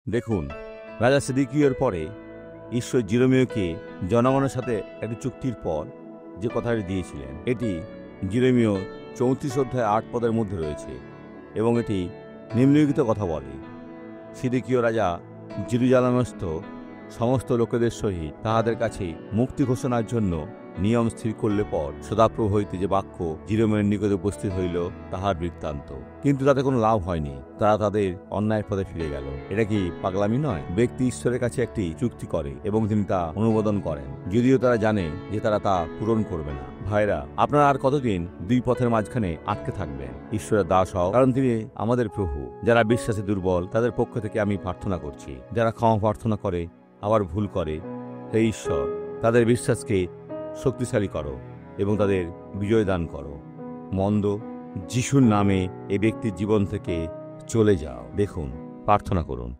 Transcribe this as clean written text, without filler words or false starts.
দেখুন, রাজা সিদিকিওর পরে ঈশ্বর জিরোমীয়কে জনগণের সাথে একটি চুক্তির পর যে কথাটি দিয়েছিলেন, এটি জিরোমীয় 34 অধ্যায় 8 পদের মধ্যে রয়েছে এবং এটি নিম্নলিখিত কথা বলে। সিদিকিও রাজা জেরুজালেমস্থ সমস্ত লোকেদের সহিত তাহাদের কাছে মুক্তি ঘোষণার জন্য নিয়ম স্থির করলে পর সদাপ্রভু হইতে যে বাক্য জিরোমের নিকটে উপস্থিত হইল তাহার বৃত্তান্ত। কিন্তু তাতে কোনো লাভ হয়নি, তারা তাদের অন্যায় পথে ফিরে গেল। এটা কি পাগলামি নয়? ব্যক্তি ঈশ্বরের কাছে একটি চুক্তি করে এবং তিনি তা অনুমোদন করেন, যদিও তারা জানে যে তারা তা পূরণ করবে না। ভাইরা, আপনারা আর কতদিন দুই পথের মাঝখানে আটকে থাকবেন? ঈশ্বরের দাস হও, কারণ তিনি আমাদের প্রভু। যারা বিশ্বাসে দুর্বল তাদের পক্ষ থেকে আমি প্রার্থনা করছি। যারা ক্ষমা প্রার্থনা করে আবার ভুল করে, হে ঈশ্বর, তাদের বিশ্বাসকে শক্তিশালী করো এবং তাদের বিজয় দান করো। মন্দ যিশুর নামে এই ব্যক্তির জীবন থেকে চলে যাও। দেখুন, প্রার্থনা করুন।